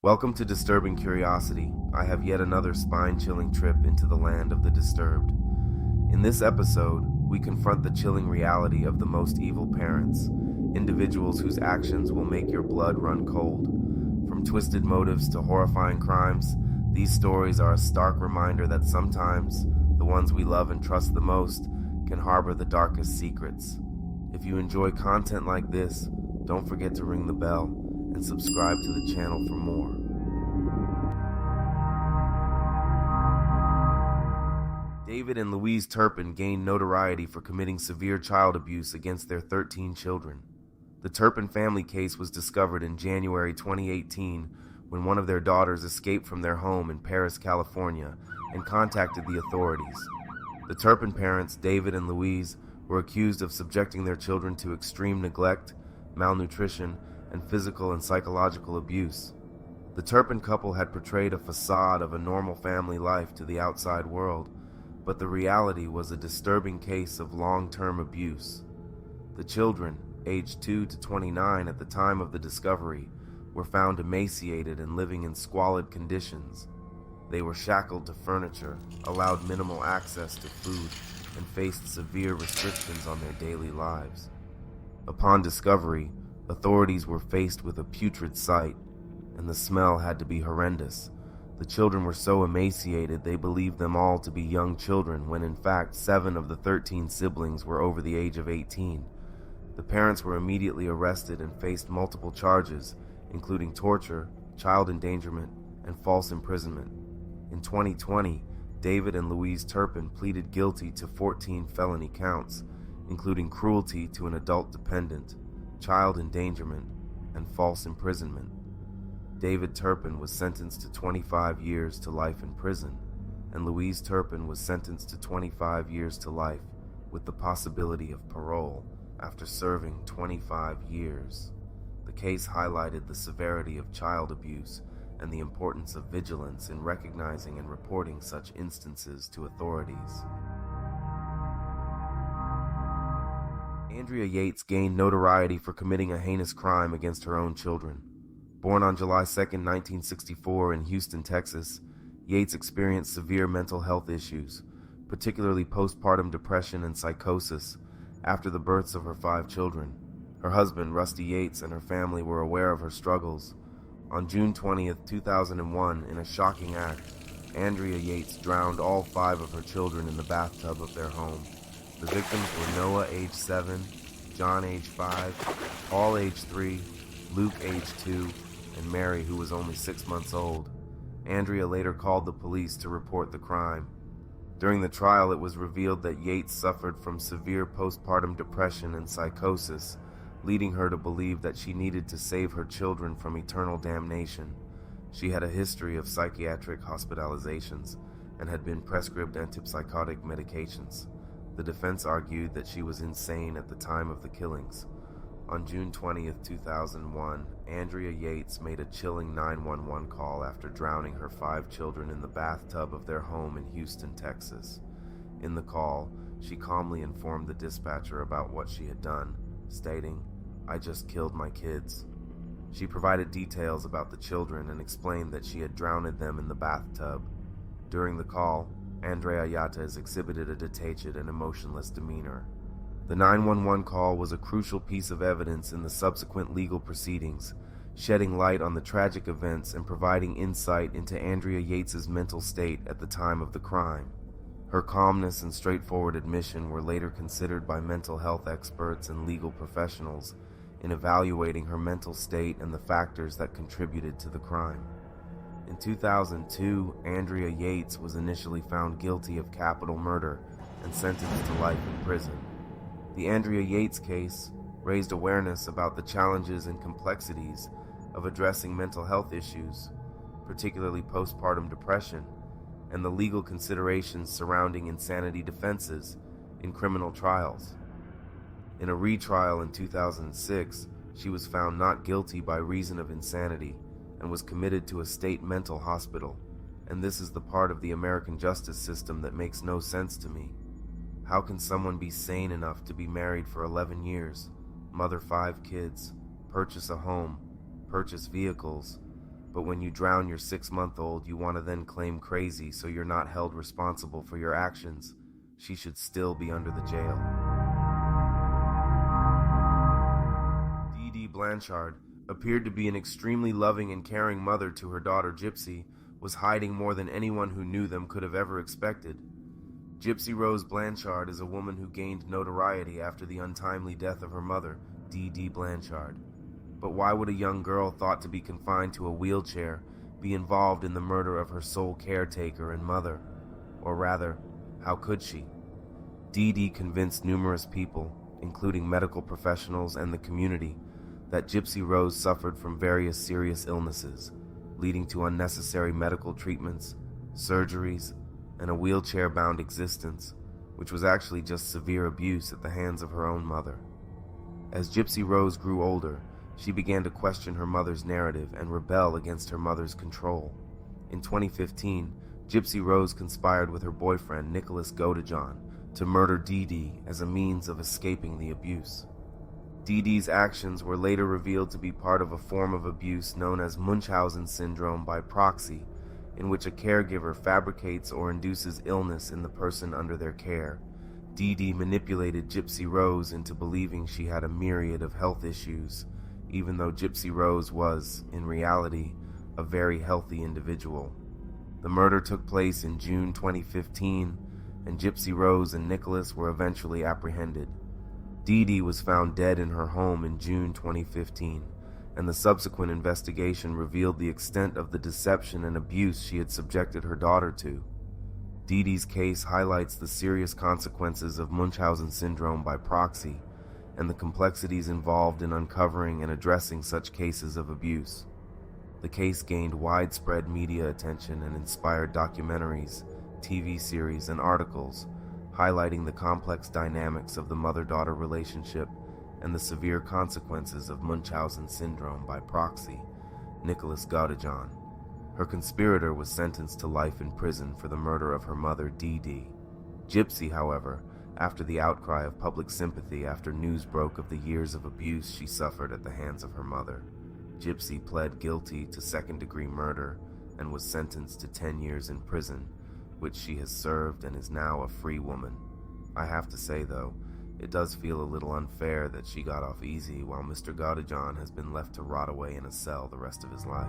Welcome to Disturbing Curiosity. I have yet another spine-chilling trip into the land of the disturbed. In this episode, we confront the chilling reality of the most evil parents, individuals whose actions will make your blood run cold. From twisted motives to horrifying crimes, these stories are a stark reminder that sometimes the ones we love and trust the most can harbor the darkest secrets. If you enjoy content like this, don't forget to ring the bell and subscribe to the channel for more. David and Louise Turpin gained notoriety for committing severe child abuse against their 13 children. The Turpin family case was discovered in January 2018 when one of their daughters escaped from their home in Perris, California, and contacted the authorities. The Turpin parents, David and Louise, were accused of subjecting their children to extreme neglect, malnutrition, and physical and psychological abuse. The Turpin couple had portrayed a facade of a normal family life to the outside world, but the reality was a disturbing case of long-term abuse. The children, aged 2 to 29 at the time of the discovery, were found emaciated and living in squalid conditions. They were shackled to furniture, allowed minimal access to food, and faced severe restrictions on their daily lives. Upon discovery, authorities were faced with a putrid sight, and the smell had to be horrendous. The children were so emaciated they believed them all to be young children when in fact 7 of the 13 siblings were over the age of 18. The parents were immediately arrested and faced multiple charges, including torture, child endangerment, and false imprisonment. In 2020, David and Louise Turpin pleaded guilty to 14 felony counts, including cruelty to an adult dependent, child endangerment, and false imprisonment. David Turpin was sentenced to 25 years to life in prison, and Louise Turpin was sentenced to 25 years to life with the possibility of parole after serving 25 years. The case highlighted the severity of child abuse and the importance of vigilance in recognizing and reporting such instances to authorities. Andrea Yates gained notoriety for committing a heinous crime against her own children. Born on July 2, 1964 in Houston, Texas, Yates experienced severe mental health issues, particularly postpartum depression and psychosis, after the births of her 5 children. Her husband, Rusty Yates, and her family were aware of her struggles. On June 20, 2001, in a shocking act, Andrea Yates drowned all 5 of her children in the bathtub of their home. The victims were Noah, age 7, John, age 5, Paul, age 3, Luke, age 2, and Mary, who was only 6 months old. Andrea later called the police to report the crime. During the trial, it was revealed that Yates suffered from severe postpartum depression and psychosis, leading her to believe that she needed to save her children from eternal damnation. She had a history of psychiatric hospitalizations and had been prescribed antipsychotic medications. The defense argued that she was insane at the time of the killings. On June 20, 2001, Andrea Yates made a chilling 911 call after drowning her 5 children in the bathtub of their home in Houston, Texas. In the call, she calmly informed the dispatcher about what she had done, stating, "I just killed my kids." She provided details about the children and explained that she had drowned them in the bathtub. During the call, Andrea Yates exhibited a detached and emotionless demeanor. The 911 call was a crucial piece of evidence in the subsequent legal proceedings, shedding light on the tragic events and providing insight into Andrea Yates's mental state at the time of the crime. Her calmness and straightforward admission were later considered by mental health experts and legal professionals in evaluating her mental state and the factors that contributed to the crime. In 2002, Andrea Yates was initially found guilty of capital murder and sentenced to life in prison. The Andrea Yates case raised awareness about the challenges and complexities of addressing mental health issues, particularly postpartum depression, and the legal considerations surrounding insanity defenses in criminal trials. In a retrial in 2006, she was found not guilty by reason of insanity and was committed to a state mental hospital, and this is the part of the American justice system that makes no sense to me. How can someone be sane enough to be married for 11 years, mother 5 kids, purchase a home, purchase vehicles, but when you drown your 6-month-old, you want to then claim crazy so you're not held responsible for your actions. She should still be under the jail. Dee Dee Blanchard appeared to be an extremely loving and caring mother to her daughter Gypsy, was hiding more than anyone who knew them could have ever expected. Gypsy Rose Blanchard is a woman who gained notoriety after the untimely death of her mother, Dee Dee Blanchard. But why would a young girl thought to be confined to a wheelchair be involved in the murder of her sole caretaker and mother? Or rather, how could she? Dee Dee convinced numerous people, including medical professionals and the community, that Gypsy Rose suffered from various serious illnesses, leading to unnecessary medical treatments, surgeries, and a wheelchair-bound existence, which was actually just severe abuse at the hands of her own mother. As Gypsy Rose grew older, she began to question her mother's narrative and rebel against her mother's control. In 2015, Gypsy Rose conspired with her boyfriend, Nicholas Godejohn, to murder Dee Dee as a means of escaping the abuse. Dee Dee's actions were later revealed to be part of a form of abuse known as Munchausen Syndrome by proxy, in which a caregiver fabricates or induces illness in the person under their care. Dee Dee manipulated Gypsy Rose into believing she had a myriad of health issues, even though Gypsy Rose was, in reality, a very healthy individual. The murder took place in June 2015, and Gypsy Rose and Nicholas were eventually apprehended. Dee Dee was found dead in her home in June 2015, and the subsequent investigation revealed the extent of the deception and abuse she had subjected her daughter to. Dee Dee's case highlights the serious consequences of Munchausen Syndrome by proxy, and the complexities involved in uncovering and addressing such cases of abuse. The case gained widespread media attention and inspired documentaries, TV series, and articles, highlighting the complex dynamics of the mother-daughter relationship and the severe consequences of Munchausen Syndrome by proxy. Nicholas Godejohn. Her conspirator was sentenced to life in prison for the murder of her mother, Dee Dee. Gypsy, however, after the outcry of public sympathy after news broke of the years of abuse she suffered at the hands of her mother, Gypsy pled guilty to second-degree murder and was sentenced to 10 years in prison, which she has served and is now a free woman. I have to say, though, it does feel a little unfair that she got off easy while Mr. Godejohn has been left to rot away in a cell the rest of his life.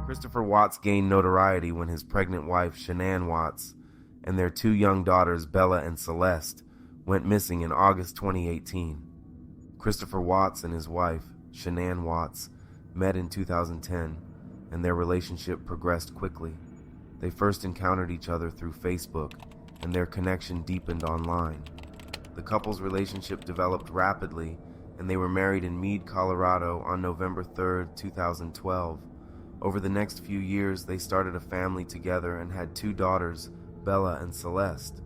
Christopher Watts gained notoriety when his pregnant wife, Shanann Watts, and their 2 young daughters, Bella and Celeste, went missing in August 2018. Christopher Watts and his wife, Shanann Watts, met in 2010, and their relationship progressed quickly. They first encountered each other through Facebook, and their connection deepened online. The couple's relationship developed rapidly, and they were married in Meade, Colorado on November 3, 2012. Over the next few years, they started a family together and had 2 daughters, Bella and Celeste.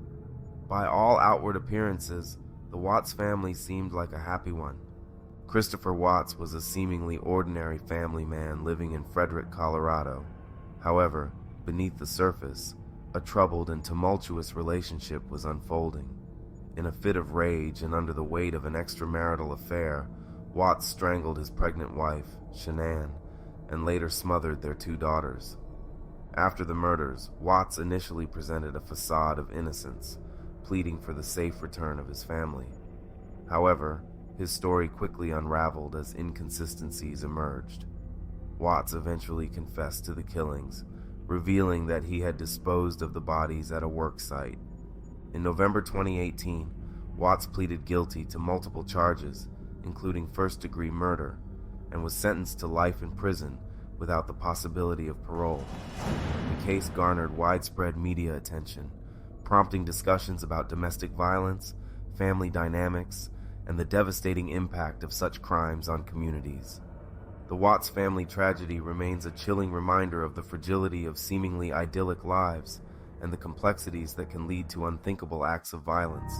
By all outward appearances, the Watts family seemed like a happy one. Christopher Watts was a seemingly ordinary family man living in Frederick, Colorado. However, beneath the surface, a troubled and tumultuous relationship was unfolding. In a fit of rage and under the weight of an extramarital affair, Watts strangled his pregnant wife, Shanann, and later smothered their 2 daughters. After the murders, Watts initially presented a facade of innocence, pleading for the safe return of his family. However, his story quickly unraveled as inconsistencies emerged. Watts eventually confessed to the killings, revealing that he had disposed of the bodies at a work site. In November 2018, Watts pleaded guilty to multiple charges, including first-degree murder, and was sentenced to life in prison without the possibility of parole. The case garnered widespread media attention, prompting discussions about domestic violence, family dynamics, and the devastating impact of such crimes on communities. The Watts family tragedy remains a chilling reminder of the fragility of seemingly idyllic lives and the complexities that can lead to unthinkable acts of violence.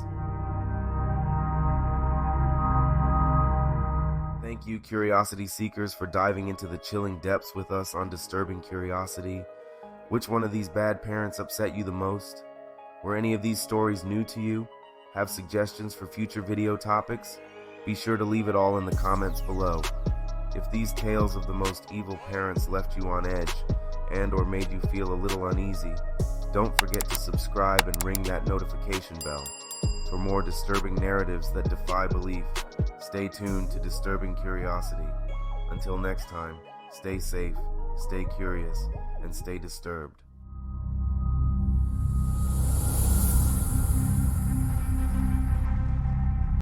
Thank you, curiosity seekers, for diving into the chilling depths with us on Disturbing Curiosity. Which one of these bad parents upset you the most? Were any of these stories new to you? Have suggestions for future video topics? Be sure to leave it all in the comments below. If these tales of the most evil parents left you on edge and/or made you feel a little uneasy, don't forget to subscribe and ring that notification bell. For more disturbing narratives that defy belief, stay tuned to Disturbing Curiosity. Until next time, stay safe, stay curious, and stay disturbed.